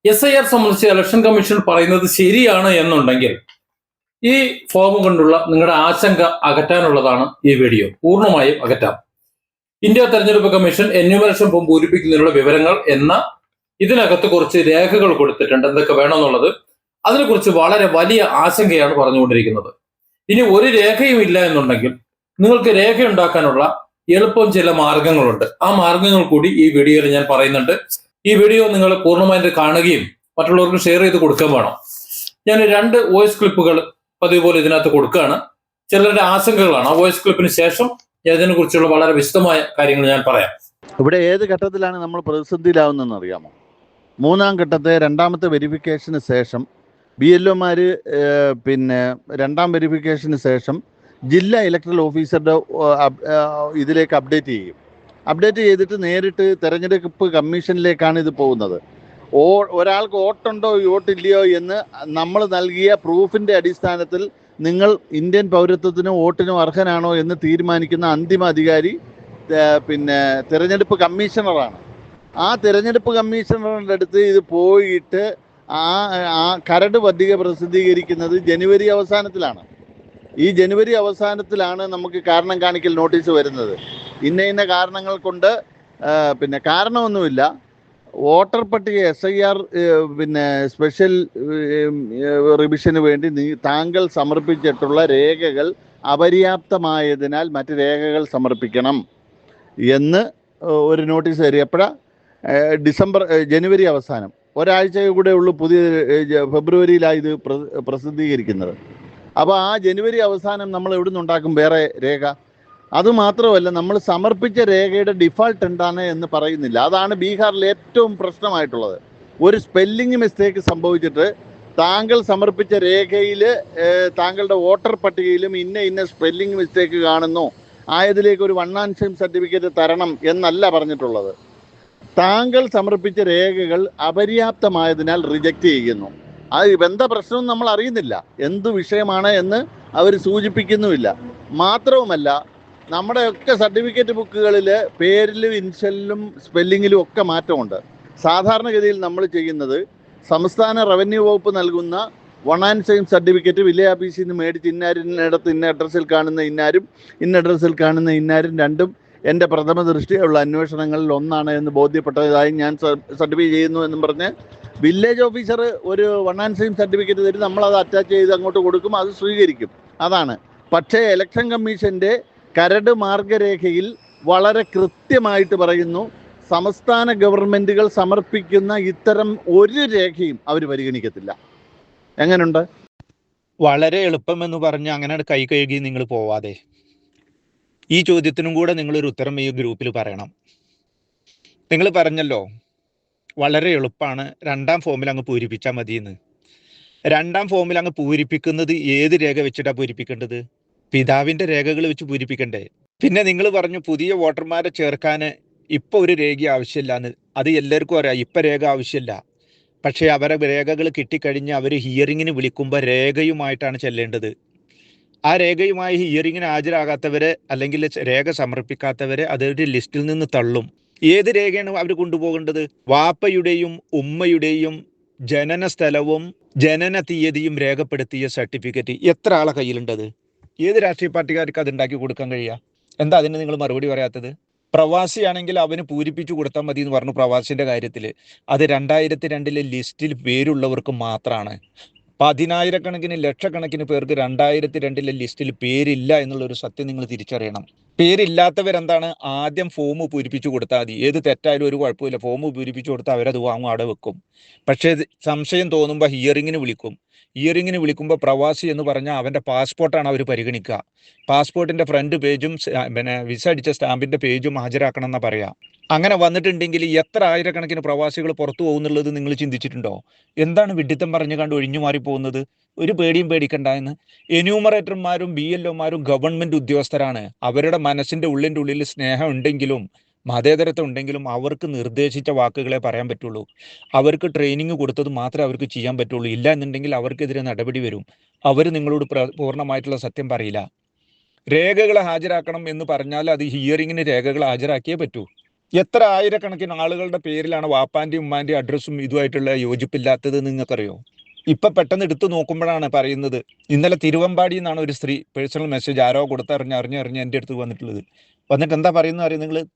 SIR സംബന്ധിച്ച് election commission പറയുന്നത് ശരിയാണ് എന്നുണ്ടെങ്കിൽ ഈ ഫോം കൊണ്ടുള്ള നിങ്ങളുടെ ആശങ്ക അകറ്റാനുള്ളതാണ് ഈ വീഡിയോ. പൂർണ്ണമായും അകറ്റാം. ഇന്ത്യ തെരഞ്ഞെടുപ്പ് കമ്മീഷൻ എന്യൂമറേഷൻ ഫോം പൂരിപ്പിക്കുന്നതിനുള്ള വിവരങ്ങൾ എന്ന ഇതിനകത്ത് കുറച്ച് രേഖകൾ കൊടുത്തിട്ടുണ്ട്, എന്തൊക്കെ വേണമെന്നുള്ളത്. അതിനെക്കുറിച്ച് വളരെ വലിയ ആശങ്കയാണ് പറഞ്ഞുകൊണ്ടിരിക്കുന്നത്. ഇനി ഒരു രേഖയും ഇല്ല എന്നുണ്ടെങ്കിൽ നിങ്ങൾക്ക് രേഖ ഉണ്ടാക്കാനുള്ള എളുപ്പം ചില മാർഗങ്ങളുണ്ട്. ആ മാർഗങ്ങൾ കൂടി ഈ വീഡിയോയിൽ ഞാൻ പറയുന്നുണ്ട്. ഈ വീഡിയോ നിങ്ങൾ പൂർണ്ണമായിട്ട് കാണുകയും മറ്റുള്ളവർക്ക് ഷെയർ ചെയ്ത് കൊടുക്കാൻ വേണം. ഞാൻ 2 വോയിസ് ക്ലിപ്പുകൾ പതിവ് പോലെ ഇതിനകത്ത് കൊടുക്കുകയാണ്. ചിലരുടെ ആശങ്കകളാണ്. ആ വോയിസ് ക്ലിപ്പിന് ശേഷം ഇതിനെ കുറിച്ചുള്ള വളരെ വിശദമായ കാര്യങ്ങൾ ഞാൻ പറയാം. ഇവിടെ ഏത് ഘട്ടത്തിലാണ് നമ്മൾ പ്രതിസന്ധിയിലാവുന്നതെന്ന് അറിയാമോ? 3-ാം ഘട്ടത്തെ 2ാമത്തെ വെരിഫിക്കേഷന് ശേഷം BLOമാർ പിന്നെ 2ാം വെരിഫിക്കേഷന് ശേഷം ജില്ലാ ഇലക്ട്രൽ ഓഫീസറുടെ ഇതിലേക്ക് അപ്ഡേറ്റ് ചെയ്യും. അപ്ഡേറ്റ് ചെയ്തിട്ട് നേരിട്ട് തെരഞ്ഞെടുപ്പ് കമ്മീഷനിലേക്കാണ് ഇത് പോകുന്നത്. ഒരാൾക്ക് വോട്ടുണ്ടോ വോട്ടില്ലയോ എന്ന് നമ്മൾ നൽകിയ പ്രൂഫിൻ്റെ അടിസ്ഥാനത്തിൽ നിങ്ങൾ ഇന്ത്യൻ പൗരത്വത്തിനും വോട്ടിനും അർഹനാണോ എന്ന് തീരുമാനിക്കുന്ന അന്തിമ അധികാരി പിന്നെ തിരഞ്ഞെടുപ്പ് കമ്മീഷണറാണ്. ആ തിരഞ്ഞെടുപ്പ് കമ്മീഷണറുടെ അടുത്ത് ഇത് പോയിട്ട് ആ കരട് പട്ടിക പ്രസിദ്ധീകരിക്കുന്നത് ജനുവരി അവസാനത്തിലാണ്. ഈ ജനുവരി അവസാനത്തിലാണ് നമുക്ക് കാരണം കാണിക്കൽ നോട്ടീസ് വരുന്നത്. ഇന്ന കാരണങ്ങൾ കൊണ്ട് പിന്നെ കാരണമൊന്നുമില്ല, വോട്ടർ പട്ടിക SIR പിന്നെ സ്പെഷ്യൽ റിവിഷന് വേണ്ടി താങ്കൾ സമർപ്പിച്ചിട്ടുള്ള രേഖകൾ അപര്യാപ്തമായതിനാൽ മറ്റ് രേഖകൾ സമർപ്പിക്കണം എന്ന് ഒരു നോട്ടീസ് തരും. എപ്പോഴാണ്? ജനുവരി അവസാനം. ഒരാഴ്ച കൂടെ ഉള്ളൂ. ഫെബ്രുവരിയിലാണ് ഇത് പ്രസിദ്ധീകരിക്കുന്നത്. അപ്പോൾ ആ ജനുവരി അവസാനം നമ്മൾ എവിടെ നിന്നുണ്ടാക്കും വേറെ രേഖ? അതുമാത്രമല്ല, നമ്മൾ സമർപ്പിച്ച രേഖയുടെ ഡിഫാൾട്ട് എന്താണ് എന്ന് പറയുന്നില്ല. അതാണ് ബീഹാറിൽ ഏറ്റവും പ്രശ്നമായിട്ടുള്ളത്. ഒരു സ്പെല്ലിംഗ് മിസ്റ്റേക്ക് സംഭവിച്ചിട്ട് താങ്കൾ സമർപ്പിച്ച രേഖയിൽ താങ്കളുടെ വോട്ടർ പട്ടികയിലും ഇന്ന സ്പെല്ലിംഗ് മിസ്റ്റേക്ക് കാണുന്നു, ആയതിലേക്ക് ഒരു 1 സർട്ടിഫിക്കറ്റ് തരണം എന്നല്ല പറഞ്ഞിട്ടുള്ളത്. താങ്കൾ സമർപ്പിച്ച രേഖകൾ അപര്യാപ്തമായതിനാൽ റിജക്റ്റ് ചെയ്യുന്നു. അത് എന്താ പ്രശ്നം നമ്മൾ അറിയുന്നില്ല, എന്ത് വിഷയമാണ് എന്ന് അവർ സൂചിപ്പിക്കുന്നുമില്ല. മാത്രവുമല്ല, നമ്മുടെയൊക്കെ സർട്ടിഫിക്കറ്റ് ബുക്കുകളിൽ പേരിലും ഇൻഷലിലും സ്പെല്ലിങ്ങിലും ഒക്കെ മാറ്റമുണ്ട്. സാധാരണഗതിയിൽ നമ്മൾ ചെയ്യുന്നത് സംസ്ഥാന റവന്യൂ വകുപ്പ് നൽകുന്ന 1 സർട്ടിഫിക്കറ്റ് വില്ലേജ് ഓഫീസിൽ നിന്ന് മേടിച്ച് ഇന്നടത്ത് ഇന്ന അഡ്രസ്സിൽ കാണുന്ന ഇന്നാരും ഇന്ന അഡ്രസ്സിൽ കാണുന്ന ഇന്നാരും രണ്ടും എൻ്റെ പ്രഥമ ദൃഷ്ടിയുള്ള അന്വേഷണങ്ങളിൽ ഒന്നാണ് എന്ന് ബോധ്യപ്പെട്ടതായി ഞാൻ സർട്ടിഫൈ ചെയ്യുന്നു എന്നും പറഞ്ഞ് വില്ലേജ് ഓഫീസർ ഒരു 1 സർട്ടിഫിക്കറ്റ് തരും. നമ്മളത് അറ്റാച്ച് ചെയ്ത് അങ്ങോട്ട് കൊടുക്കും, അത് സ്വീകരിക്കും. അതാണ്. പക്ഷേ ഇലക്ഷൻ കമ്മീഷൻ്റെ കരട് മാർഗരേഖയിൽ വളരെ കൃത്യമായിട്ട് പറയുന്നു, സംസ്ഥാന ഗവൺമെൻറ്റുകൾ സമർപ്പിക്കുന്ന ഇത്തരം ഒരു രേഖയും അവർ പരിഗണിക്കത്തില്ല. എങ്ങനെയുണ്ട്? വളരെ എളുപ്പമെന്ന് പറഞ്ഞ് അങ്ങനെ കൈ കഴുകി നിങ്ങൾ പോവാതെ ഈ ചോദ്യത്തിനും കൂടെ നിങ്ങളൊരു ഉത്തരം ഈ ഗ്രൂപ്പിൽ പറയണം. നിങ്ങൾ പറഞ്ഞല്ലോ വളരെ എളുപ്പമാണ്, 2ാം ഫോമിൽ അങ്ങ് പൂരിപ്പിച്ചാൽ മതിയെന്ന്. 2ാം ഫോമിൽ അങ്ങ് പൂരിപ്പിക്കുന്നത് ഏത് രേഖ വെച്ചിട്ടാണ് പൂരിപ്പിക്കേണ്ടത്? പിതാവിൻ്റെ രേഖകൾ വെച്ച് പൂരിപ്പിക്കണ്ടേ? പിന്നെ നിങ്ങൾ പറഞ്ഞു പുതിയ വോട്ടർമാരെ ചേർക്കാൻ ഇപ്പോൾ ഒരു രേഖ ആവശ്യമില്ലാന്ന്. അത് എല്ലാവർക്കും അറിയാം, ഇപ്പം രേഖ ആവശ്യമില്ല. പക്ഷേ അവരെ രേഖകൾ കിട്ടിക്കഴിഞ്ഞ് അവർ ഹിയറിങ്ങിന് വിളിക്കുമ്പോൾ രേഖയുമായിട്ടാണ് ചെല്ലേണ്ടത്. ആ രേഖയുമായി ഹിയറിങ്ങിന് ഹാജരാകാത്തവരെ അല്ലെങ്കിൽ രേഖ സമർപ്പിക്കാത്തവരെ അതൊരു ലിസ്റ്റിൽ നിന്ന് തള്ളും. ഏത് രേഖയാണ് അവർ കൊണ്ടുപോകേണ്ടത്? വാപ്പയുടെയും ഉമ്മയുടെയും ജനന സ്ഥലവും ജനന തീയതിയും രേഖപ്പെടുത്തിയ സർട്ടിഫിക്കറ്റ്. എത്ര ആളെ കയ്യിലുണ്ടത്? ഏത് രാഷ്ട്രീയ പാർട്ടിക്കാർക്ക് അത് ഉണ്ടാക്കി കൊടുക്കാൻ കഴിയുക? എന്താ അതിന് നിങ്ങൾ മറുപടി പറയാത്തത്? പ്രവാസിയാണെങ്കിൽ അവന് പൂരിപ്പിച്ചു കൊടുത്താൽ മതി എന്ന് പറഞ്ഞു. പ്രവാസിൻ്റെ കാര്യത്തിൽ അത് 2002 ലിസ്റ്റിൽ പേരുള്ളവർക്ക് മാത്രമാണ്. 10,000-കണക്കിന് ലക്ഷക്കണക്കിന് പേർക്ക് 2002 ലിസ്റ്റിൽ പേരില്ല എന്നുള്ളൊരു സത്യം നിങ്ങൾ തിരിച്ചറിയണം. പേരില്ലാത്തവരെന്താണ്? ആദ്യം ഫോം പൂരിപ്പിച്ചു കൊടുത്താൽ മതി. ഏത് തെറ്റായാലും ഒരു കുഴപ്പമില്ല, ഫോം പൂരിപ്പിച്ചു കൊടുത്താൽ അവരത് വാങ്ങും, അവിടെ വെക്കും. പക്ഷേ സംശയം തോന്നുമ്പോൾ ഹിയറിങ്ങിന് വിളിക്കും. ഹിയറിങ്ങിന് വിളിക്കുമ്പോൾ പ്രവാസി എന്ന് പറഞ്ഞാൽ അവൻ്റെ പാസ്പോർട്ടാണ് അവർ പരിഗണിക്കുക. പാസ്പോർട്ടിൻ്റെ ഫ്രണ്ട് പേജും പിന്നെ വിസ അടിച്ച സ്റ്റാമ്പിൻ്റെ പേജും ഹാജരാക്കണം എന്നാണ് പറയുക. അങ്ങനെ വന്നിട്ടുണ്ടെങ്കിൽ എത്ര ആയിരക്കണക്കിന് പ്രവാസികൾ പുറത്തു പോകുന്നുള്ളത് നിങ്ങൾ ചിന്തിച്ചിട്ടുണ്ടോ? എന്താണ് വിഡ്ഢിത്തം പറഞ്ഞു കണ്ട് ഒഴിഞ്ഞു മാറിപ്പോകുന്നത്? ഒരു പേടിയും പേടിക്കണ്ട എന്ന്. എന്യൂമറേറ്റർമാരും BLOമാരും ഗവൺമെൻറ് ഉദ്യോഗസ്ഥരാണ്. അവരുടെ മനസ്സിൻ്റെ ഉള്ളിൽ സ്നേഹം ഉണ്ടെങ്കിലും മതേതരത്വം ഉണ്ടെങ്കിലും അവർക്ക് നിർദ്ദേശിച്ച വാക്കുകളെ പറയാൻ പറ്റുള്ളൂ. അവർക്ക് ട്രെയിനിങ് കൊടുത്തത് മാത്രമേ അവർക്ക് ചെയ്യാൻ പറ്റുള്ളൂ. ഇല്ല എന്നുണ്ടെങ്കിൽ അവർക്കെതിരെ നടപടി വരും. അവർ നിങ്ങളോട് പൂർണ്ണമായിട്ടുള്ള സത്യം പറയില്ല. രേഖകൾ ഹാജരാക്കണം എന്ന് പറഞ്ഞാൽ അത് ഹിയറിങ്ങിന് രേഖകൾ ഹാജരാക്കിയേ പറ്റൂ. എത്ര ആയിരക്കണക്കിന് ആളുകളുടെ പേരിലാണ് വാപ്പാന്റെയും ഉമ്മാന്റെയും അഡ്രസ്സും ഇതുമായിട്ടുള്ള യോജിപ്പില്ലാത്തത് നിങ്ങൾക്കറിയോ? ഇപ്പൊ പെട്ടെന്ന് എടുത്തു നോക്കുമ്പോഴാണ് പറയുന്നത്. ഇന്നലെ തിരുവമ്പാടി എന്നാണ് ഒരു സ്ത്രീ പേഴ്സണൽ മെസ്സേജ് ആരോ കൊടുത്തറിഞ്ഞ് എൻ്റെ അടുത്ത് വന്നിട്ടുള്ളത്. വന്നിട്ട് എന്താ പറയുന്നത് അറിയാം?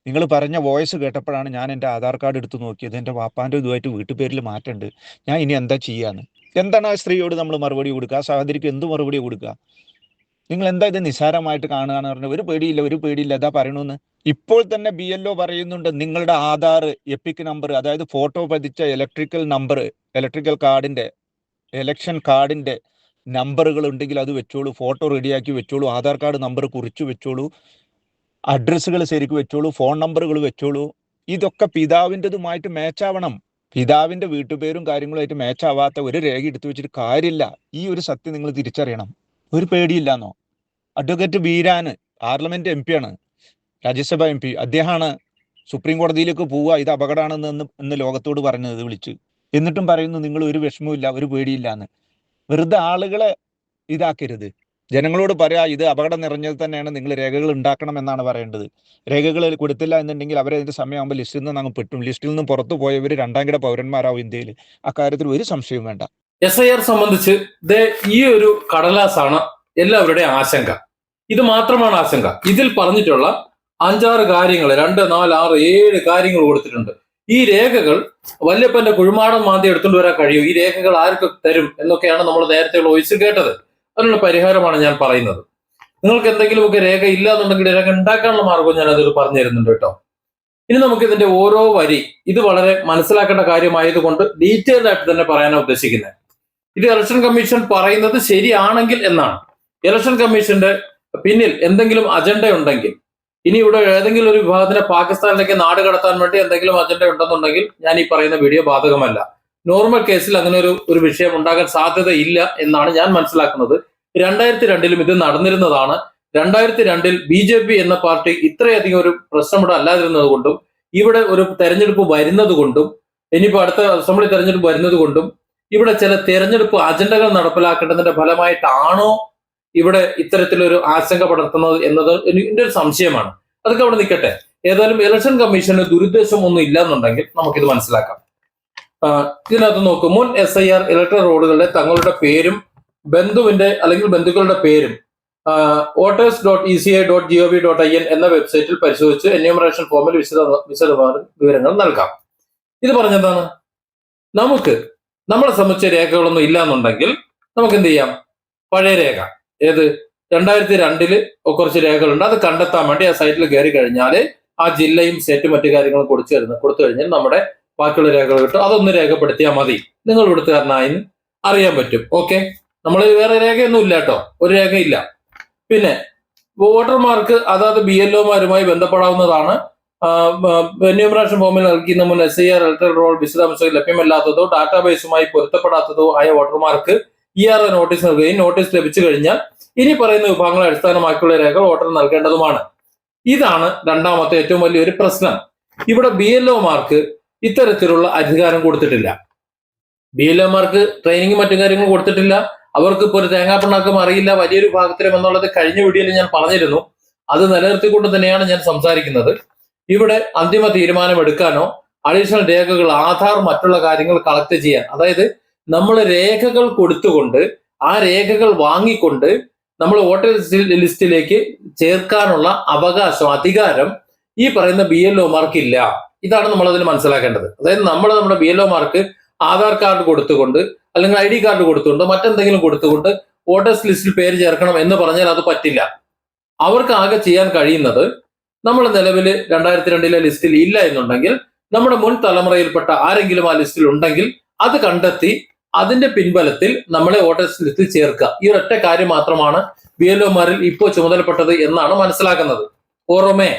നിങ്ങൾ പറഞ്ഞ വോയിസ് കേട്ടപ്പോഴാണ് ഞാൻ എൻ്റെ ആധാർ കാർഡ് എടുത്ത് നോക്കിയത്. എൻ്റെ വാപ്പാൻ്റെ ഇതുമായിട്ട് വീട്ടുപേരിൽ മാറ്റമുണ്ട്. ഞാൻ ഇനി എന്താ ചെയ്യാന്ന്? എന്താണ് ആ സ്ത്രീയോട് നമ്മൾ മറുപടി കൊടുക്കുക? ആ സഹോദരിക്ക് എന്ത് മറുപടി കൊടുക്കുക? നിങ്ങൾ എന്താ ഇത് നിസ്സാരമായിട്ട് കാണുകയെന്ന് പറഞ്ഞാൽ ഒരു പേടിയില്ല അതാ പറയണമെന്ന്. ഇപ്പോൾ തന്നെ BLO പറയുന്നുണ്ട്, നിങ്ങളുടെ ആധാർ എപ്പിക് നമ്പർ, അതായത് ഫോട്ടോ പതിച്ച ഇലക്ട്രിക്കൽ കാർഡിന്റെ ഇലക്ഷൻ കാർഡിന്റെ നമ്പറുകൾ ഉണ്ടെങ്കിൽ അത് വെച്ചോളൂ, ഫോട്ടോ റെഡിയാക്കി വെച്ചോളൂ, ആധാർ കാർഡ് നമ്പർ കുറിച്ച് വെച്ചോളൂ, അഡ്രസ്സുകൾ ശരിക്കും വെച്ചോളൂ, ഫോൺ നമ്പറുകൾ വെച്ചോളൂ. ഇതൊക്കെ പിതാവിൻ്റെതുമായിട്ട് മാച്ചാവണം. പിതാവിന്റെ വീട്ടുപേരും കാര്യങ്ങളുമായിട്ട് മാച്ചാവാത്ത ഒരു രേഖ എടുത്തു വെച്ചിട്ട് കാര്യമില്ല. ഈ ഒരു സത്യം നിങ്ങൾ തിരിച്ചറിയണം. ഒരു പേടിയില്ലാന്നോ? അഡ്വക്കേറ്റ് ബീരാന് പാർലമെന്റ് MP ആണ്, രാജ്യസഭ MP. അദ്ദേഹമാണ് സുപ്രീം കോടതിയിലേക്ക് പോവുക, ഇത് അപകടമാണെന്ന് ഇന്ന് ലോകത്തോട് പറഞ്ഞത് വിളിച്ച്. എന്നിട്ടും പറയുന്നു നിങ്ങൾ ഒരു വിഷമവും ഒരു പേടിയില്ല എന്ന്. വെറുതെ ആളുകളെ ഇതാക്കരുത്. ജനങ്ങളോട് പറയാ ഇത് അപകടം നിറഞ്ഞത് തന്നെയാണ്, നിങ്ങൾ രേഖകൾ ഉണ്ടാക്കണം എന്നാണ് പറയേണ്ടത്. രേഖകൾ കൊടുത്തില്ല എന്നുണ്ടെങ്കിൽ അവരെ അതിന്റെ സമയമാകുമ്പോൾ ലിസ്റ്റിൽ നിന്ന് അങ്ങ് പെട്ടും. ലിസ്റ്റിൽ നിന്ന് പുറത്തു പോയവർ രണ്ടാം കിട പൗരന്മാരാവും ഇന്ത്യയിൽ. അക്കാര്യത്തിൽ ഒരു സംശയവും വേണ്ട. SIR സംബന്ധിച്ച് ഈ ഒരു കടലാസാണ് എല്ലാവരുടെയും ആശങ്ക. ഇത് മാത്രമാണ് ആശങ്ക. ഇതിൽ പറഞ്ഞിട്ടുള്ള 5-6 കാര്യങ്ങൾ, 2, 4, 6, 7 കാര്യങ്ങൾ കൊടുത്തിട്ടുണ്ട്. ഈ രേഖകൾ വല്യപ്പന്റെ കുഴിമാടം മാന്തി എടുത്തുകൊണ്ട് വരാൻ കഴിയും, ഈ രേഖകൾ ആർക്ക് തരും എന്നൊക്കെയാണ് നമ്മൾ നേരത്തെ വോയിസിൽ കേട്ടത്. അതിനുള്ള പരിഹാരമാണ് ഞാൻ പറയുന്നത്. നിങ്ങൾക്ക് എന്തെങ്കിലുമൊക്കെ രേഖ ഇല്ല എന്നുണ്ടെങ്കിൽ രേഖ ഉണ്ടാക്കാനുള്ള മാർഗം ഞാൻ അതിൽ പറഞ്ഞു തരുന്നുണ്ട് കേട്ടോ. ഇനി നമുക്ക് ഇതിന്റെ ഓരോ വരി, ഇത് വളരെ മനസ്സിലാക്കേണ്ട കാര്യമായതുകൊണ്ട് ഡീറ്റെയിൽഡ് ആയിട്ട് തന്നെ പറയാനാണ് ഉദ്ദേശിക്കുന്നത്. ഇത് ഇലക്ഷൻ കമ്മീഷൻ പറയുന്നത് ശരിയാണെങ്കിൽ എന്നാണ്. ഇലക്ഷൻ കമ്മീഷന്റെ പിന്നിൽ എന്തെങ്കിലും അജണ്ട ഉണ്ടെങ്കിൽ, ഇനി ഇവിടെ ഏതെങ്കിലും ഒരു വിഭാഗത്തിനെ പാകിസ്ഥാനിലേക്ക് നാട് കടത്താൻ വേണ്ടി എന്തെങ്കിലും അജണ്ട ഉണ്ടെന്നുണ്ടെങ്കിൽ ഞാൻ ഈ പറയുന്ന വീഡിയോ ബാധകമല്ല. നോർമൽ കേസിൽ അങ്ങനെ ഒരു വിഷയം ഉണ്ടാകാൻ സാധ്യതയില്ല എന്നാണ് ഞാൻ മനസ്സിലാക്കുന്നത്. 2002 ഇത് നടന്നിരുന്നതാണ്. 2002 BJP എന്ന പാർട്ടി ഇത്രയധികം ഒരു പ്രശ്നം ഇവിടെ അല്ലാതിരുന്നത് കൊണ്ടും, ഇവിടെ ഒരു തെരഞ്ഞെടുപ്പ് വരുന്നത് കൊണ്ടും, ഇനിയിപ്പോൾ അടുത്ത അസംബ്ലി തെരഞ്ഞെടുപ്പ് വരുന്നത് കൊണ്ടും, ഇവിടെ ചില തെരഞ്ഞെടുപ്പ് അജണ്ടകൾ നടപ്പിലാക്കേണ്ടതിന്റെ ഫലമായിട്ടാണോ ഇവിടെ ഇത്തരത്തിലൊരു ആശങ്ക പടർത്തുന്നത് എന്നത് എന്റെ ഒരു സംശയമാണ്. അതൊക്കെ അവിടെ നിൽക്കട്ടെ. ഏതായാലും ഇലക്ഷൻ കമ്മീഷന് ദുരുദ്ദേശം ഒന്നും ഇല്ലെന്നുണ്ടെങ്കിൽ നമുക്കിത് മനസ്സിലാക്കാം. ഇതിനകത്ത് നോക്കൂ, മുൻ SIR ഇലക്ടറൽ റോളുകളുടെ തങ്ങളുടെ പേരും ബന്ധുവിന്റെ അല്ലെങ്കിൽ ബന്ധുക്കളുടെ പേരും voters.eci.gov.in എന്ന വെബ്സൈറ്റിൽ പരിശോധിച്ച് എന്യൂമറേഷൻ ഫോമിൽ വിശദമായ വിവരങ്ങൾ നൽകാം. ഇത് പറഞ്ഞെന്താണ്? നമ്മളെ സംബന്ധിച്ച രേഖകളൊന്നും ഇല്ല എന്നുണ്ടെങ്കിൽ നമുക്ക് എന്ത് ചെയ്യാം? പഴയ രേഖ, ഏത് 2002 കുറച്ച് രേഖകളുണ്ട്, അത് കണ്ടെത്താൻ വേണ്ടി ആ സൈറ്റിൽ കയറി കഴിഞ്ഞാൽ ആ ജില്ലയും സ്റ്റേറ്റും മറ്റു കാര്യങ്ങളും കൊടുത്തു കഴിഞ്ഞാൽ നമ്മുടെ ബാക്കിയുള്ള രേഖകൾ കിട്ടും. അതൊന്ന് രേഖപ്പെടുത്തിയാൽ മതി, നിങ്ങൾ ഇവിടുത്തുകാരനായി അറിയാൻ പറ്റും. ഓക്കെ, നമ്മൾ വേറെ രേഖയൊന്നും ഇല്ല കേട്ടോ, ഒരു രേഖയില്ല. പിന്നെ വോട്ടർമാർക്ക് അതായത് BLOമാരുമായി ബന്ധപ്പെടാവുന്നതാണ്. എന്യൂമറേഷൻ ഫോമിൽ നൽകുന്ന മുൻ SIR ഇലക്ടറൽ റോൾ വിശദാംശങ്ങൾ ലഭ്യമല്ലാത്തതോ ഡാറ്റാബേസുമായി പൊരുത്തപ്പെടാത്തതോ ആയ വോട്ടർമാർക്ക് ERO നോട്ടീസ് നൽകുകയും നോട്ടീസ് ലഭിച്ചു കഴിഞ്ഞാൽ ഇനി പറയുന്ന വിഭാഗങ്ങളെ അടിസ്ഥാനമാക്കിയുള്ള രേഖകൾ വോട്ടർ നൽകേണ്ടതുമാണ്. ഇതാണ് രണ്ടാമത്തെ ഏറ്റവും വലിയൊരു പ്രശ്നം. ഇവിടെ BLOമാർക്ക് ഇത്തരത്തിലുള്ള അധികാരം കൊടുത്തിട്ടില്ല. BLOമാർക്ക് ട്രെയിനിങ്ങും മറ്റു കാര്യങ്ങളും കൊടുത്തിട്ടില്ല. അവർക്ക് ഇപ്പോൾ ഒരു തേങ്ങാപ്പിണ്ണാക്കും അറിയില്ല വലിയൊരു വിഭാഗത്തിലും എന്നുള്ളത് കഴിഞ്ഞ വീഡിയോയിൽ ഞാൻ പറഞ്ഞിരുന്നു. അത് നിലനിർത്തിക്കൊണ്ട് തന്നെയാണ് ഞാൻ സംസാരിക്കുന്നത്. ഇവിടെ അന്തിമ തീരുമാനം എടുക്കാനോ അഡീഷണൽ രേഖകൾ, ആധാർ, മറ്റുള്ള കാര്യങ്ങൾ കളക്ട് ചെയ്യാൻ, അതായത് നമ്മൾ രേഖകൾ കൊടുത്തുകൊണ്ട് ആ രേഖകൾ വാങ്ങിക്കൊണ്ട് നമ്മൾ വോട്ടേഴ്സ് ലിസ്റ്റിലേക്ക് ചേർക്കാനുള്ള അവകാശം, അധികാരം ഈ പറയുന്ന BLOമാർക്കില്ല. ഇതാണ് നമ്മൾ അതിൽ മനസ്സിലാക്കേണ്ടത്. അതായത് നമ്മുടെ BLOമാർക്ക് ആധാർ കാർഡ് കൊടുത്തുകൊണ്ട് അല്ലെങ്കിൽ ID കാർഡ് കൊടുത്തുകൊണ്ട് മറ്റെന്തെങ്കിലും കൊടുത്തുകൊണ്ട് വോട്ടേഴ്സ് ലിസ്റ്റിൽ പേര് ചേർക്കണം എന്ന് പറഞ്ഞാൽ അത് പറ്റില്ല. അവർക്ക് ആകെ ചെയ്യാൻ കഴിയുന്നത്, നമ്മൾ നിലവിൽ 2002 ലിസ്റ്റിൽ ഇല്ല എന്നുണ്ടെങ്കിൽ നമ്മുടെ മുൻ തലമുറയിൽപ്പെട്ട ആരെങ്കിലും ആ ലിസ്റ്റിൽ ഉണ്ടെങ്കിൽ അത് കണ്ടെത്തി അതിന്റെ പിൻബലത്തിൽ നമ്മളെ വോട്ടേഴ്സ് ലിസ്റ്റിൽ ചേർക്കുക. ഈ ഒരൊറ്റ കാര്യം മാത്രമാണ് BLOമാരിൽ ഇപ്പോൾ ചുമതലപ്പെട്ടത് എന്നാണ് മനസ്സിലാക്കുന്നത്. ഓർമ്മേ,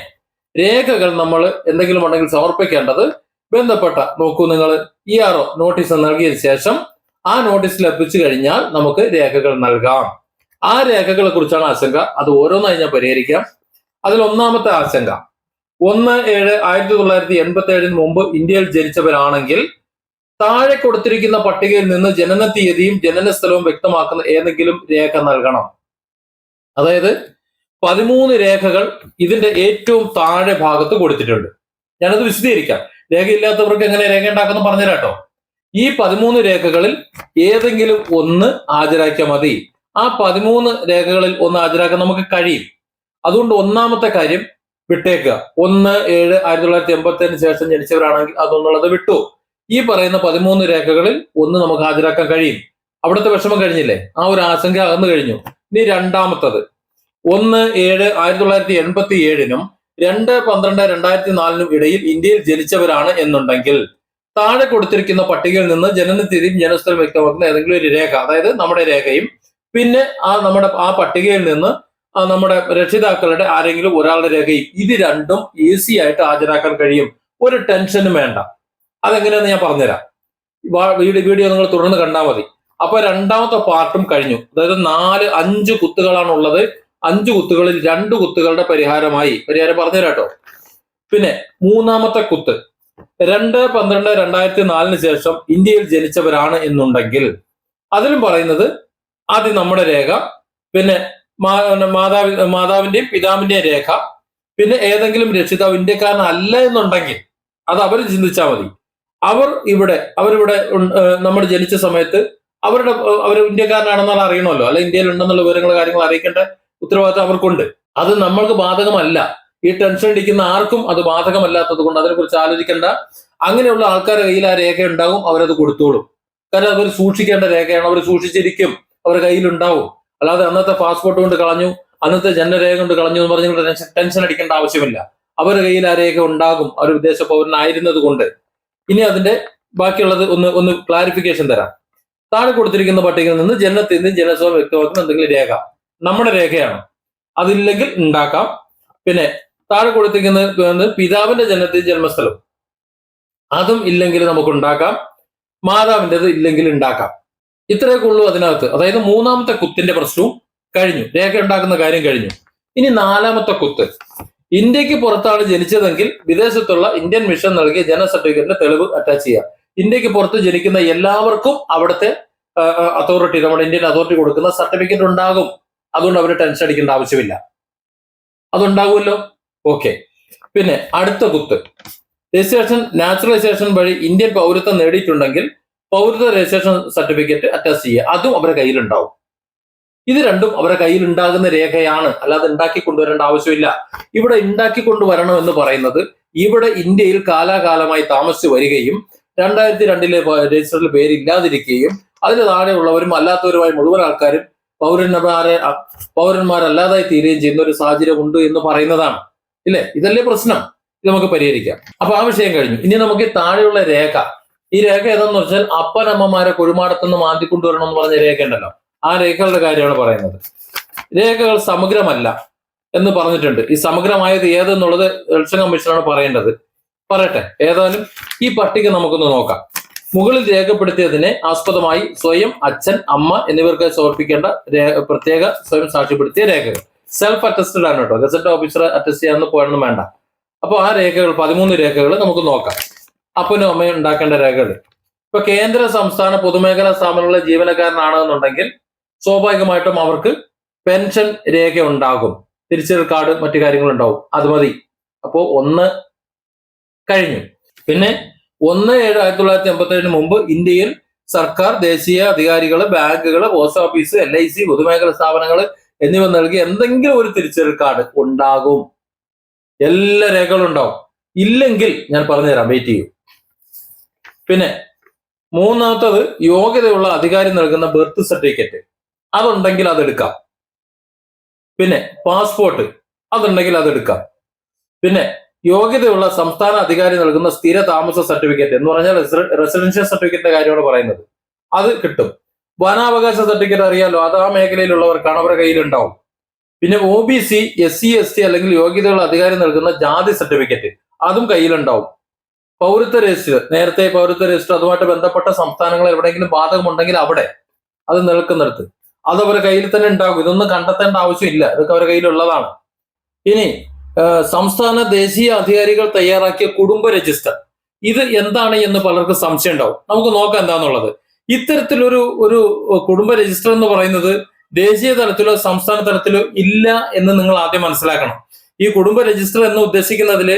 രേഖകൾ നമ്മൾ എന്തെങ്കിലും ഉണ്ടെങ്കിൽ സമർപ്പിക്കേണ്ടത് ബന്ധപ്പെട്ട, നോക്കൂ നിങ്ങൾ, ERO നോട്ടീസ് നൽകിയതിനു ശേഷം ആ നോട്ടീസ് ലഭിച്ചു കഴിഞ്ഞാൽ നമുക്ക് രേഖകൾ നൽകാം. ആ രേഖകളെ കുറിച്ചാണ് ആശങ്ക. അത് ഓരോന്നായി ഞാൻ പരിഹരിക്കാം. അതിൽ ഒന്നാമത്തെ ആശങ്ക, 1/7/1987 മുമ്പ് ഇന്ത്യയിൽ ജനിച്ചവരാണെങ്കിൽ താഴെ കൊടുത്തിരിക്കുന്ന പട്ടികയിൽ നിന്ന് ജനന തീയതിയും ജനന സ്ഥലവും വ്യക്തമാക്കുന്ന ഏതെങ്കിലും രേഖ നൽകണം. അതായത് 13 രേഖകൾ ഇതിന്റെ ഏറ്റവും താഴെ ഭാഗത്ത് കൊടുത്തിട്ടുണ്ട്. ഞാനത് വിശദീകരിക്കാം. രേഖയില്ലാത്തവർക്ക് എങ്ങനെ രേഖ ഉണ്ടാക്കുന്നു പറഞ്ഞുതരാം കേട്ടോ. ഈ 13 രേഖകളിൽ ഏതെങ്കിലും ഒന്ന് ഹാജരാക്കിയാൽ മതി. ആ 13 രേഖകളിൽ ഒന്ന് ഹാജരാക്കാൻ നമുക്ക് കഴിയും. അതുകൊണ്ട് ഒന്നാമത്തെ കാര്യം വിട്ടേക്കുക. 1/7/1987 ശേഷം ജനിച്ചവരാണെങ്കിൽ അതൊന്നുള്ളത് വിട്ടു. ഈ പറയുന്ന 13 രേഖകളിൽ ഒന്ന് നമുക്ക് ഹാജരാക്കാൻ കഴിയും. അവിടുത്തെ വിഷമം കഴിഞ്ഞില്ലേ? ആ ഒരു ആശങ്ക അകന്നു കഴിഞ്ഞു. ഇനി രണ്ടാമത്തത് 1/7/1987 2/12/2004 ഇടയിൽ ഇന്ത്യയിൽ ജനിച്ചവരാണ് എന്നുണ്ടെങ്കിൽ താഴെ കൊടുത്തിരിക്കുന്ന പട്ടികയിൽ നിന്ന് ജനനത്തീയതിയും ജനനസ്ഥലം വ്യക്തമാക്കുന്ന ഏതെങ്കിലും ഒരു രേഖ, അതായത് നമ്മുടെ രേഖയും പിന്നെ ആ പട്ടികയിൽ നിന്ന് നമ്മുടെ രക്ഷിതാക്കളുടെ ആരെങ്കിലും ഒരാളുടെ രേഖയും, ഇത് രണ്ടും ഈസി ആയിട്ട് ഹാജരാക്കാൻ കഴിയും. ഒരു ടെൻഷനും വേണ്ട. അതെങ്ങനെയാന്ന് ഞാൻ പറഞ്ഞുതരാം. വീഡിയോ നിങ്ങൾ തുടർന്ന് കണ്ടാൽ മതി. അപ്പൊ രണ്ടാമത്തെ പാർട്ടും കഴിഞ്ഞു. അതായത് 5 കുത്തുകളാണ് ഉള്ളത്. 5 കുത്തുകളിൽ 2 കുത്തുകളുടെ പരിഹാരം പറഞ്ഞുതരാം കേട്ടോ. പിന്നെ മൂന്നാമത്തെ കുത്ത് 2/12/2004 ശേഷം ഇന്ത്യയിൽ ജനിച്ചവരാണ് എന്നുണ്ടെങ്കിൽ അതിലും പറയുന്നത് ആദ്യം നമ്മുടെ രേഖ, പിന്നെ മാതാവിന്റെയും പിതാവിന്റെയും രേഖ, പിന്നെ ഏതെങ്കിലും രക്ഷിതാവ് ഇന്ത്യക്കാരനല്ല എന്നുണ്ടെങ്കിൽ അത് അവർ ചിന്തിച്ചാൽ മതി. അവരിവിടെ നമ്മൾ ജനിച്ച സമയത്ത് അവർ ഇന്ത്യക്കാരനാണെന്നുള്ള അറിയണമല്ലോ, അല്ല ഇന്ത്യയിൽ ഉണ്ടെന്നുള്ള കാര്യങ്ങൾ അറിയിക്കേണ്ട ഉത്തരവാദിത്വം അവർക്കുണ്ട്. അത് നമ്മൾക്ക് ബാധകമല്ല. ഈ ടെൻഷൻ അടിക്കുന്ന ആർക്കും അത് ബാധകമല്ലാത്തത് കൊണ്ട് അതിനെക്കുറിച്ച് ആലോചിക്കേണ്ട. അങ്ങനെയുള്ള ആൾക്കാരുടെ കയ്യിൽ ആ രേഖ ഉണ്ടാവും, അവരത് കൊടുത്തോളും. കാരണം അവർ സൂക്ഷിക്കേണ്ട രേഖയാണ്, അവർ സൂക്ഷിച്ചിരിക്കും, അവരുടെ കയ്യിലുണ്ടാവും. അല്ലാതെ അന്നത്തെ പാസ്പോർട്ട് കൊണ്ട് കളഞ്ഞു, അന്നത്തെ ജനനരേഖ കൊണ്ട് കളഞ്ഞു എന്ന് പറഞ്ഞുകൊണ്ട് ടെൻഷൻ അടിക്കേണ്ട ആവശ്യമില്ല. അവരുടെ കയ്യിൽ ആ രേഖ ഉണ്ടാകും, അവർ വിദേശ പൗരനായിരുന്നത് കൊണ്ട്. ഇനി അതിന്റെ ബാക്കിയുള്ളത് ഒന്ന് ക്ലാരിഫിക്കേഷൻ തരാം. താഴെ കൊടുത്തിരിക്കുന്ന പട്ടികയിൽ നിന്ന് ജനനത്തിന്റെയും ജനനസ്ഥലം വ്യക്തമാക്കുന്ന എന്തെങ്കിലും രേഖ നമ്മുടെ രേഖയാണ്, അതില്ലെങ്കിൽ ഉണ്ടാക്കാം. പിന്നെ താഴെ കൊടുത്തിരിക്കുന്നത് പിതാവിന്റെ ജനനത്തിന്റെയും ജന്മസ്ഥലം, അതും ഇല്ലെങ്കിൽ നമുക്ക് ഉണ്ടാക്കാം. മാതാവിൻ്റെത് ഇല്ലെങ്കിൽ ഉണ്ടാക്കാം. ഇത്രയൊക്കെ ഉള്ളൂ അതിനകത്ത്. അതായത് മൂന്നാമത്തെ കുത്തിന്റെ പ്രശ്നവും കഴിഞ്ഞു, രേഖ ഉണ്ടാക്കുന്ന കാര്യം കഴിഞ്ഞു. ഇനി നാലാമത്തെ കുത്ത്, ഇന്ത്യക്ക് പുറത്താണ് ജനിച്ചതെങ്കിൽ വിദേശത്തുള്ള ഇന്ത്യൻ മിഷൻ നൽകിയ ജനന സർട്ടിഫിക്കറ്റിന്റെ തെളിവ് അറ്റാച്ച് ചെയ്യുക. ഇന്ത്യക്ക് പുറത്ത് ജനിക്കുന്ന എല്ലാവർക്കും അവിടുത്തെ അതോറിറ്റി, നമ്മുടെ ഇന്ത്യൻ അതോറിറ്റി കൊടുക്കുന്ന സർട്ടിഫിക്കറ്റ് ഉണ്ടാകും. അതുകൊണ്ട് അവർ ടെൻഷൻ അടിക്കേണ്ട ആവശ്യമില്ല, അതുണ്ടാകുമല്ലോ. ഓക്കെ. പിന്നെ അടുത്ത കുത്ത്, രജിസ്ട്രേഷൻ നാച്ചുറലൈസേഷൻ വഴി ഇന്ത്യൻ പൗരത്വം നേടിയിട്ടുണ്ടെങ്കിൽ പൗരത്വ രജിസ്ട്രേഷൻ സർട്ടിഫിക്കറ്റ് അറ്റാച്ച് ചെയ്യുക. അതും അവരുടെ കയ്യിലുണ്ടാവും. ഇത് രണ്ടും അവരുടെ കയ്യിൽ ഉണ്ടാകുന്ന രേഖയാണ്, അല്ലാതെ ഉണ്ടാക്കി കൊണ്ടുവരേണ്ട ആവശ്യമില്ല. ഇവിടെ ഉണ്ടാക്കി കൊണ്ടുവരണം എന്ന് പറയുന്നത് ഇവിടെ ഇന്ത്യയിൽ കാലാകാലമായി താമസിച്ചു വരികയും 2002 രജിസ്റ്ററിൽ പേരില്ലാതിരിക്കുകയും അതിന് താഴെയുള്ളവരും അല്ലാത്തവരുമായ മുഴുവൻ ആൾക്കാരും പൗരന്മാരല്ലാതായി തീരുകയും ചെയ്യുന്ന ഒരു സാഹചര്യം ഉണ്ട് എന്ന് പറയുന്നതാണ്. ഇല്ലേ? ഇതല്ലേ പ്രശ്നം. ഇത് നമുക്ക് പരിഹരിക്കാം. അപ്പൊ ആ വിഷയം കഴിഞ്ഞു. ഇനി നമുക്ക് താഴെയുള്ള രേഖ, ഈ രേഖ ഏതെന്ന് വെച്ചാൽ അപ്പനമ്മമാരെ കുഴിമാടത്തുനിന്ന് മാന്തിക്കൊണ്ടുവരണം എന്ന് പറഞ്ഞ രേഖ ഉണ്ടല്ലോ, ആ രേഖകളുടെ കാര്യമാണ് പറയുന്നത്. രേഖകൾ സമഗ്രമല്ല എന്ന് പറഞ്ഞിട്ടുണ്ട്. ഈ സമഗ്രമായത് ഏതെന്നുള്ളത് ഇലക്ഷൻ കമ്മീഷനാണ് പറയേണ്ടത്. പറയട്ടെ, ഏതായാലും ഈ പട്ടിക നമുക്കൊന്ന് നോക്കാം. മുകളിൽ രേഖപ്പെടുത്തിയതിനെ ആസ്പദമായി സ്വയം, അച്ഛൻ, അമ്മ എന്നിവർക്ക് സമർപ്പിക്കേണ്ട പ്രത്യേക സ്വയം സാക്ഷ്യപ്പെടുത്തിയ രേഖകൾ സെൽഫ് അറ്റസ്റ്റഡ് ആണ് കേട്ടോ. ഗസറ്റ് ഓഫീസർ അറ്റസ്റ്റ് ചെയ്യാനൊന്നും പോയൊന്നും വേണ്ട. അപ്പോൾ ആ രേഖകൾ 13 രേഖകൾ നമുക്ക് നോക്കാം. അപ്പനും അമ്മയും ഉണ്ടാക്കേണ്ട രേഖകൾ. ഇപ്പൊ കേന്ദ്ര സംസ്ഥാന പൊതുമേഖലാ സ്ഥാപനങ്ങളിലെ ജീവനക്കാരനാണെന്നുണ്ടെങ്കിൽ സ്വാഭാവികമായിട്ടും അവർക്ക് പെൻഷൻ രേഖ ഉണ്ടാകും, തിരിച്ചറിയൽ കാർഡ്, മറ്റു കാര്യങ്ങൾ ഉണ്ടാവും. അത് മതി. അപ്പോ 1 കഴിഞ്ഞു. പിന്നെ 1/7/1987 മുമ്പ് ഇന്ത്യയിൽ സർക്കാർ, ദേശീയ അധികാരികൾ, ബാങ്കുകൾ, പോസ്റ്റ് ഓഫീസ്, LIC, പൊതുമേഖലാ സ്ഥാപനങ്ങൾ എന്നിവ നൽകി എന്തെങ്കിലും ഒരു തിരിച്ചറിയൽ കാർഡ് ഉണ്ടാകും. എല്ലാ രേഖകളും ഉണ്ടാവും. ഇല്ലെങ്കിൽ ഞാൻ പറഞ്ഞുതരാം, വെയിറ്റ് ചെയ്യൂ. പിന്നെ മൂന്നാമത്തത് യോഗ്യതയുള്ള അധികാരി നൽകുന്ന ബർത്ത് സർട്ടിഫിക്കറ്റ്, അതുണ്ടെങ്കിൽ അതെടുക്കാം. പിന്നെ പാസ്പോർട്ട്, അതുണ്ടെങ്കിൽ അതെടുക്കാം. പിന്നെ യോഗ്യതയുള്ള സംസ്ഥാന അധികാരി നൽകുന്ന സ്ഥിര താമസ സർട്ടിഫിക്കറ്റ് എന്ന് പറഞ്ഞാൽ റെസിഡൻഷ്യൽ സർട്ടിഫിക്കറ്റിന്റെ കാര്യമാണ് പറയുന്നത്, അത് കിട്ടും. വനാവകാശ സർട്ടിഫിക്കറ്റ് അറിയാലോ, അത് ആ മേഖലയിലുള്ളവർക്കാണ്, അവരുടെ കയ്യിലുണ്ടാവും. പിന്നെ OBC, SC, ST അല്ലെങ്കിൽ യോഗ്യതയുള്ള അധികാരി നൽകുന്ന ജാതി സർട്ടിഫിക്കറ്റ്, അതും കയ്യിലുണ്ടാവും. പൗരത്വ രജിസ്റ്റർ, നേരത്തെ പൗരത്വ രജിസ്റ്റർ, അതുമായിട്ട് ബന്ധപ്പെട്ട സംസ്ഥാനങ്ങൾ എവിടെയെങ്കിലും ബാധകമുണ്ടെങ്കിൽ അവിടെ അത് നിൽക്കുന്നിടത്ത് അത് അവരുടെ കയ്യിൽ തന്നെ ഉണ്ടാകും. ഇതൊന്നും കണ്ടെത്തേണ്ട ആവശ്യമില്ല, ഇതൊക്കെ അവരുടെ കയ്യിലുള്ളതാണ്. ഇനി സംസ്ഥാന ദേശീയ അധികാരികൾ തയ്യാറാക്കിയ കുടുംബ രജിസ്റ്റർ, ഇത് എന്താണ് എന്ന് പലർക്കും സംശയം ഉണ്ടാവും. നമുക്ക് നോക്കാം എന്താന്നുള്ളത്. ഇത്തരത്തിലൊരു കുടുംബ രജിസ്റ്റർ എന്ന് പറയുന്നത് ദേശീയ തലത്തിലോ സംസ്ഥാന തലത്തിലോ ഇല്ല എന്ന് നിങ്ങൾ ആദ്യം മനസ്സിലാക്കണം. ഈ കുടുംബ രജിസ്റ്റർ എന്ന് ഉദ്ദേശിക്കുന്നതിൽ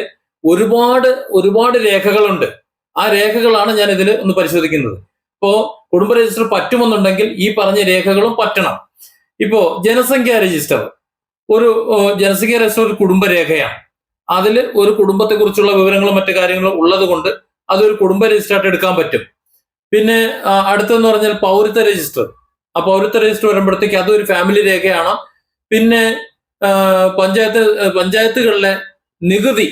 ഒരുപാട് രേഖകളുണ്ട്. ആ രേഖകളാണ് ഞാൻ ഇതിൽ ഒന്ന് പരിശോധിക്കുന്നത്. ഇപ്പോ കുടുംബ രജിസ്റ്റർ പറ്റുമെന്നുണ്ടെങ്കിൽ ഈ പറഞ്ഞ രേഖകളും പറ്റണം. ഇപ്പോ ജനസംഖ്യാ രജിസ്റ്റർ ഒരു കുടുംബരേഖയാണ്. അതിൽ ഒരു കുടുംബത്തെ കുറിച്ചുള്ള വിവരങ്ങളും മറ്റു കാര്യങ്ങളും ഉള്ളത് കൊണ്ട് അതൊരു കുടുംബ രജിസ്റ്ററായിട്ട് എടുക്കാൻ പറ്റും. പിന്നെ അടുത്തെന്ന് പറഞ്ഞാൽ പൗരത്വ രജിസ്റ്റർ. ആ പൗരത്വ രജിസ്റ്റർ വരുമ്പോഴത്തേക്ക് അതൊരു ഫാമിലി രേഖയാണ്. പിന്നെ പഞ്ചായത്തുകളിലെ നികുതി,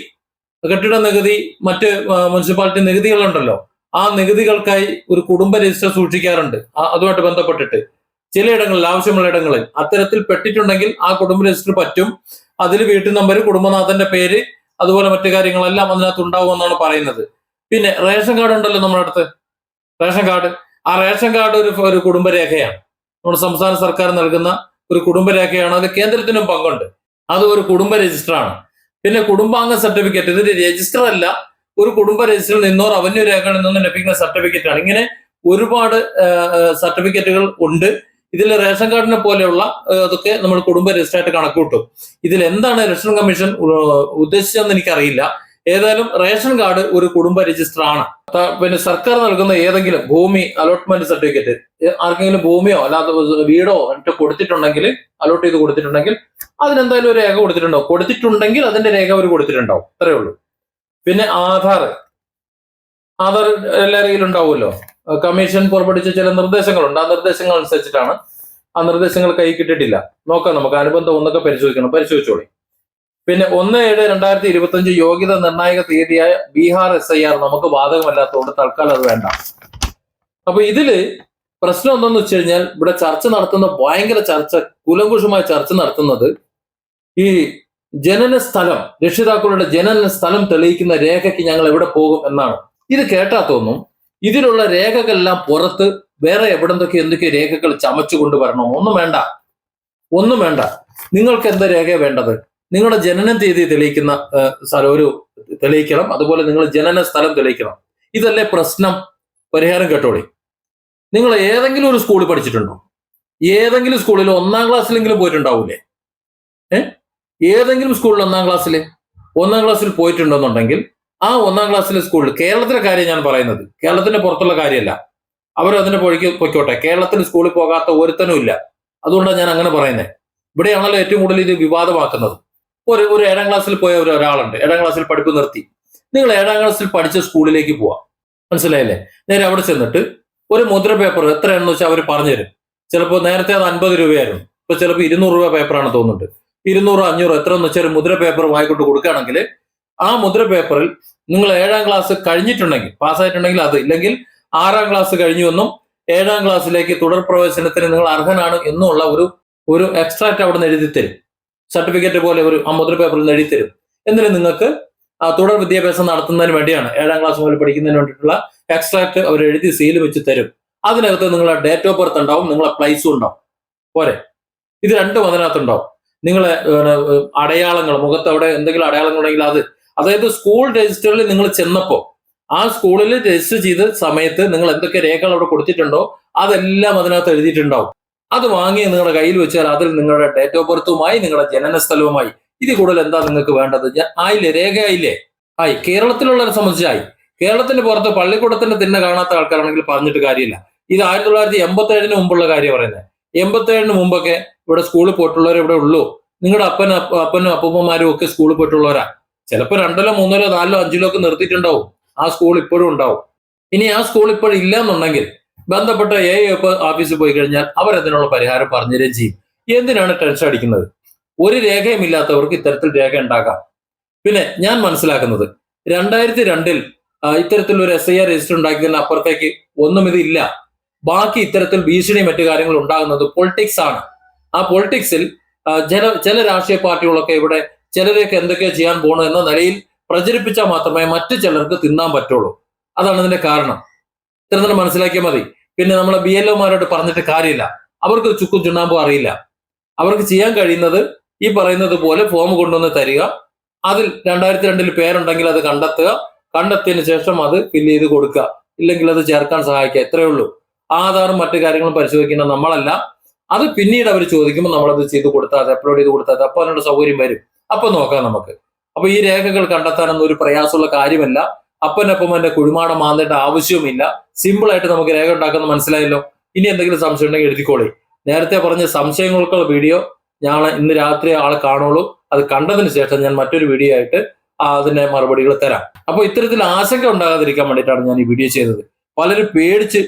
കെട്ടിട നികുതി, മറ്റ് മുനിസിപ്പാലിറ്റി നികുതികളുണ്ടല്ലോ, ആ നികുതികൾക്കായി ഒരു കുടുംബ രജിസ്റ്റർ സൂക്ഷിക്കാറുണ്ട്. അതുമായിട്ട് ബന്ധപ്പെട്ടിട്ട് ചിലയിടങ്ങളിൽ, ആവശ്യമുള്ള ഇടങ്ങളിൽ അത്തരത്തിൽ പെട്ടിട്ടുണ്ടെങ്കിൽ ആ കുടുംബ രജിസ്റ്റർ പറ്റും. അതിൽ വീട്ടു നമ്പർ, കുടുംബനാഥന്റെ പേര്, അതുപോലെ മറ്റു കാര്യങ്ങളെല്ലാം അതിനകത്ത് ഉണ്ടാവുമെന്നാണ് പറയുന്നത്. പിന്നെ റേഷൻ കാർഡ് ഉണ്ടല്ലോ നമ്മുടെ അടുത്ത്, റേഷൻ കാർഡ്. ആ റേഷൻ കാർഡ് ഒരു കുടുംബരേഖയാണ്. നമ്മുടെ സംസ്ഥാന സർക്കാർ നൽകുന്ന ഒരു കുടുംബരേഖയാണ്. അത് കേന്ദ്രത്തിനും പങ്കുണ്ട്. അത് ഒരു കുടുംബ രജിസ്റ്ററാണ്. പിന്നെ കുടുംബാംഗ സർട്ടിഫിക്കറ്റ്, ഇതൊരു രജിസ്റ്റർ അല്ല, ഒരു കുടുംബ രജിസ്റ്ററിൽ നിന്നോ റവന്യൂ രേഖകളിൽ നിന്നോ ലഭിക്കുന്ന സർട്ടിഫിക്കറ്റ് ആണ്. ഇങ്ങനെ ഒരുപാട് സർട്ടിഫിക്കറ്റുകൾ ഉണ്ട്. ഇതിൽ റേഷൻ കാർഡിനെ പോലെയുള്ള അതൊക്കെ നമ്മൾ കുടുംബ രജിസ്റ്ററായിട്ട് കണക്കൂട്ടും. ഇതിൽ എന്താണ് ഇലക്ഷൻ കമ്മീഷൻ ഉദ്ദേശിച്ചതെന്ന് എനിക്കറിയില്ല. ഏതായാലും റേഷൻ കാർഡ് ഒരു കുടുംബ രജിസ്റ്റർ ആണ്. പിന്നെ സർക്കാർ നൽകുന്ന ഏതെങ്കിലും ഭൂമി അലോട്ട്മെന്റ് സർട്ടിഫിക്കറ്റ്, ആർക്കെങ്കിലും ഭൂമിയോ അല്ലാതെ വീടോ മറ്റോ കൊടുത്തിട്ടുണ്ടെങ്കിൽ, അലോട്ട് ചെയ്ത് കൊടുത്തിട്ടുണ്ടെങ്കിൽ അതിനെന്തായാലും ഒരു രേഖ കൊടുത്തിട്ടുണ്ടെങ്കിൽ അതിന്റെ രേഖ അവർ കൊടുത്തിട്ടുണ്ടാവും. അത്രേ ഉള്ളൂ. പിന്നെ ആധാർ എല്ലാ കയ്യിലും ഉണ്ടാവുമല്ലോ. കമ്മീഷൻ പുറപ്പെടുവിച്ച ചില നിർദ്ദേശങ്ങളുണ്ട്. ആ നിർദ്ദേശങ്ങൾ അനുസരിച്ചിട്ടാണ്. ആ നിർദ്ദേശങ്ങൾ കൈ കിട്ടിയിട്ടില്ല. നോക്കാം, നമുക്ക് അനുബന്ധം ഒന്നൊക്കെ പരിശോധിച്ചോളി. പിന്നെ 1/7/2025 യോഗ്യത നിർണായക തീയതിയായ ബീഹാർ SIR നമുക്ക് ബാധകമല്ലാത്തതുകൊണ്ട് തൽക്കാലം അത് വേണ്ട. അപ്പൊ ഇതില് പ്രശ്നം എന്താന്ന് വെച്ച് കഴിഞ്ഞാൽ, ഇവിടെ ഭയങ്കര കൂലങ്കുഷമായ ചർച്ച നടത്തുന്നത് ഈ ജനന സ്ഥലം, രക്ഷിതാക്കളുടെ ജനന സ്ഥലം തെളിയിക്കുന്ന രേഖയ്ക്ക് ഞങ്ങൾ എവിടെ പോകും എന്നാണ്. ഇത് കേട്ടാ തോന്നും ഇതിലുള്ള രേഖകളെല്ലാം പുറത്ത് വേറെ എന്തൊക്കെ രേഖകൾ ചമച്ചു കൊണ്ടുവരണോ? ഒന്നും വേണ്ട. നിങ്ങൾക്ക് എന്താ രേഖ വേണ്ടത്? നിങ്ങളുടെ ജനന തീയതി തെളിയിക്കുന്ന തെളിയിക്കണം. അതുപോലെ നിങ്ങൾ ജനന സ്ഥലം തെളിയിക്കണം. ഇതല്ലേ പ്രശ്നം? പരിഹാരം കേട്ടോളി. നിങ്ങൾ ഏതെങ്കിലും ഒരു സ്കൂളിൽ പഠിച്ചിട്ടുണ്ടോ? ഏതെങ്കിലും സ്കൂളിൽ 1-ാം ക്ലാസ്സിലെങ്കിലും പോയിട്ടുണ്ടാവൂലേ? ഏതെങ്കിലും സ്കൂളിൽ 1-ാം ക്ലാസ്സിൽ പോയിട്ടുണ്ടെന്നുണ്ടെങ്കിൽ ആ 1-ാം ക്ലാസ്സിലെ സ്കൂളിൽ, കേരളത്തിലെ കാര്യം ഞാൻ പറയുന്നത്, കേരളത്തിന്റെ പുറത്തുള്ള കാര്യമല്ല, അവരതിന്റെ പൊയ്ക്കോട്ടെ. കേരളത്തിൽ സ്കൂളിൽ പോകാത്ത ഒരുത്തനും ഇല്ല. അതുകൊണ്ടാണ് ഞാൻ അങ്ങനെ പറയുന്നത്. ഇവിടെയാണല്ലോ ഏറ്റവും കൂടുതൽ ഇത് വിവാദമാക്കുന്നത്. ഒരു 7-ാം ക്ലാസ്സിൽ പോയ ഒരാളുണ്ട്, 7-ാം ക്ലാസ്സിൽ പഠിപ്പ് നിർത്തി. നിങ്ങൾ 7-ാം ക്ലാസ്സിൽ പഠിച്ച സ്കൂളിലേക്ക് പോവാം, മനസ്സിലായില്ലേ? നേരെ അവിടെ ചെന്നിട്ട് ഒരു മുദ്ര പേപ്പർ എത്രയാണെന്ന് വെച്ചാൽ അവർ പറഞ്ഞുതരും. ചിലപ്പോൾ നേരത്തെ അത് 50 രൂപയായിരുന്നു, ഇപ്പൊ ചിലപ്പോൾ 200 രൂപ പേപ്പറാണ് തോന്നുന്നുണ്ട്. 200, 500 എത്രയെന്ന് വെച്ചാൽ ഒരു മുദ്ര പേപ്പർ വാങ്ങിക്കൊണ്ട് കൊടുക്കുകയാണെങ്കിൽ ആ മുദ്ര പേപ്പറിൽ നിങ്ങൾ 7-ാം ക്ലാസ് കഴിഞ്ഞിട്ടുണ്ടെങ്കിൽ, പാസ്സായിട്ടുണ്ടെങ്കിൽ അത്, ഇല്ലെങ്കിൽ 6-ാം ക്ലാസ് കഴിഞ്ഞുവെന്നും 7-ാം ക്ലാസ്സിലേക്ക് തുടർ പ്രവേശനത്തിന് നിങ്ങൾ അർഹനാണ് എന്നുള്ള ഒരു എക്സ്ട്രാക്ട് അവിടെ നിന്ന് എഴുതി തരും. സർട്ടിഫിക്കറ്റ് പോലെ ആ മുദ്ര പേപ്പറിൽ നിന്ന് എഴുതി തരും. എന്നിട്ട് നിങ്ങൾക്ക് തുടർ വിദ്യാഭ്യാസം നടത്തുന്നതിന് വേണ്ടിയാണ്, 7-ാം ക്ലാസ് മുതൽ പഠിക്കുന്നതിന് വേണ്ടിയിട്ടുള്ള എക്സ്ട്രാക്ട് അവർ എഴുതി സീൽ വെച്ച് തരും. അതിനകത്ത് നിങ്ങളെ ഡേറ്റ് ഓഫ് ബർത്ത് ഉണ്ടാവും, നിങ്ങളെ പ്ലേസും ഉണ്ടാവും. പോരെ? ഇത് രണ്ടും അതിനകത്തുണ്ടാവും. നിങ്ങളെ അടയാളങ്ങൾ, മുഖത്ത് അവിടെ എന്തെങ്കിലും അടയാളങ്ങൾ ഉണ്ടെങ്കിൽ അത്, അതായത് സ്കൂൾ രജിസ്റ്ററിൽ നിങ്ങൾ ചെന്നപ്പോ ആ സ്കൂളിൽ രജിസ്റ്റർ ചെയ്ത സമയത്ത് നിങ്ങൾ എന്തൊക്കെ രേഖകൾ അവിടെ കൊടുത്തിട്ടുണ്ടോ അതെല്ലാം അതിനകത്ത് എഴുതിയിട്ടുണ്ടാവും. അത് വാങ്ങി നിങ്ങളുടെ കയ്യിൽ വെച്ചാൽ അതിൽ നിങ്ങളുടെ ഡേറ്റ് ഓഫ് ബർത്തുമായി, നിങ്ങളുടെ ജനന സ്ഥലവുമായി, ഇതിൽ കൂടുതൽ എന്താ നിങ്ങൾക്ക് വേണ്ടത്? ആയില്ലേ? രേഖയായില്ലേ? ആയി. കേരളത്തിലുള്ളവരെ സംബന്ധിച്ചായി. കേരളത്തിന് പുറത്ത് പള്ളിക്കൂടത്തിന്റെ തിന്നെ കാണാത്ത ആൾക്കാരാണെങ്കിൽ പറഞ്ഞിട്ട് കാര്യമില്ല. ഇത് 1987 മുമ്പുള്ള കാര്യം പറയുന്നത്. 87 മുമ്പൊക്കെ ഇവിടെ സ്കൂളിൽ പോയിട്ടുള്ളവർ ഇവിടെ ഉള്ളൂ. നിങ്ങളുടെ അപ്പനും അപ്പൂപ്പന്മാരും ഒക്കെ സ്കൂളിൽ പോയിട്ടുള്ളവരാ. ചിലപ്പോൾ 2-ലോ 3-ലോ 4-ലോ 5-ലോ ഒക്കെ നിർത്തിയിട്ടുണ്ടാവും. ആ സ്കൂൾ ഇപ്പോഴും ഉണ്ടാവും. ഇനി ആ സ്കൂൾ ഇപ്പോഴും ഇല്ല എന്നുണ്ടെങ്കിൽ ബന്ധപ്പെട്ട AIP ഓഫീസിൽ പോയി കഴിഞ്ഞാൽ അവരതിനുള്ള പരിഹാരം പറഞ്ഞുതരുകയും ചെയ്യും. എന്തിനാണ് ടെൻഷൻ അടിക്കുന്നത്? ഒരു രേഖയും ഇല്ലാത്തവർക്ക് ഇത്തരത്തിൽ രേഖ ഉണ്ടാക്കാം. പിന്നെ ഞാൻ മനസ്സിലാക്കുന്നത് 2002-ൽ ഇത്തരത്തിലൊരു SIR രജിസ്റ്റർ ഉണ്ടാക്കിയതിന് അപ്പുറത്തേക്ക് ഒന്നും ഇതില്ല. ബാക്കി ഇത്തരത്തിൽ ഭീഷണി മറ്റു കാര്യങ്ങൾ ഉണ്ടാകുന്നത് പൊളിറ്റിക്സ് ആണ്. ആ പൊളിറ്റിക്സിൽ ചില രാഷ്ട്രീയ പാർട്ടികളൊക്കെ ഇവിടെ ചിലരൊക്കെ എന്തൊക്കെയോ ചെയ്യാൻ പോകണം എന്ന നിലയിൽ പ്രചരിപ്പിച്ചാൽ മാത്രമേ മറ്റു ചിലർക്ക് തിന്നാൻ പറ്റുള്ളൂ. അതാണ് ഇതിന്റെ കാരണം. ഇത്തരത്തിൽ മനസ്സിലാക്കിയാൽ മതി. പിന്നെ നമ്മളെ BLOമാരോട് പറഞ്ഞിട്ട് കാര്യമില്ല. അവർക്ക് ചുക്കും ചുണ്ണാമ്പും അറിയില്ല. അവർക്ക് ചെയ്യാൻ കഴിയുന്നത് ഈ പറയുന്നത് പോലെ ഫോം കൊണ്ടുവന്ന് തരിക, അതിൽ 2002-ൽ പേരുണ്ടെങ്കിൽ അത് കണ്ടെത്തിയതിനു ശേഷം അത് ഫില്ല് ചെയ്ത് കൊടുക്കുക, ഇല്ലെങ്കിൽ അത് ചേർക്കാൻ സഹായിക്കുക. ഇത്രയേ ഉള്ളൂ. ആധാറും മറ്റു കാര്യങ്ങളും പരിശോധിക്കേണ്ട നമ്മളല്ല. അത് പിന്നീട് അവർ ചോദിക്കുമ്പോൾ നമ്മളത് ചെയ്ത് കൊടുത്താൽ, അപ്ലോഡ് ചെയ്ത് കൊടുത്താൽ, അപ്പോൾ അതിനുള്ള സൗകര്യം വരും. അപ്പൊ നോക്കാം നമുക്ക്. അപ്പൊ ഈ രേഖകൾ കണ്ടെത്താനൊന്നും ഒരു പ്രയാസമുള്ള കാര്യമല്ല. അപ്പനൊപ്പം എന്റെ കുഴിമാടം മാന്തേണ്ട ആവശ്യവുമില്ല. സിമ്പിൾ ആയിട്ട് നമുക്ക് രേഖ ഉണ്ടാക്കുന്ന മനസ്സിലായല്ലോ. ഇനി എന്തെങ്കിലും സംശയം ഉണ്ടെങ്കിൽ എഴുതിക്കോളി. നേരത്തെ പറഞ്ഞ സംശയങ്ങൾക്കുള്ള വീഡിയോ ഞാൻ ഇന്ന് രാത്രി ആളെ കാണുള്ളൂ. അത് കണ്ടതിന് ശേഷം ഞാൻ മറ്റൊരു വീഡിയോ ആയിട്ട് അതിന്റെ മറുപടികൾ തരാം. അപ്പൊ ഇത്തരത്തിൽ ആശങ്ക ഉണ്ടാകാതിരിക്കാൻ വേണ്ടിയിട്ടാണ് ഞാൻ ഈ വീഡിയോ ചെയ്തത്. പലരും പേടിച്ച്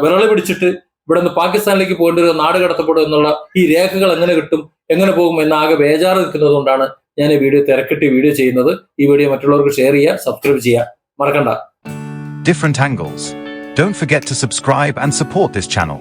വിരളി പിടിച്ചിട്ട് ഇവിടെ നിന്ന് പാകിസ്ഥാനിലേക്ക് പോകേണ്ടി വരും, നാട് കടത്തപ്പെടും എന്നുള്ള ഈ രേഖകൾ എങ്ങനെ കിട്ടും, എങ്ങനെ പോകും എന്നാകെ ബേജാറ് നിൽക്കുന്നത് കൊണ്ടാണ് ഞാൻ ഈ വീഡിയോ തിരക്കിട്ട് വീഡിയോ ചെയ്യുന്നത്. ഈ വീഡിയോ മറ്റുള്ളവർക്ക് ഷെയർ ചെയ്യുക, സബ്സ്ക്രൈബ് ചെയ്യുക, മറക്കണ്ട. Different angles. Don't forget to subscribe and support this channel.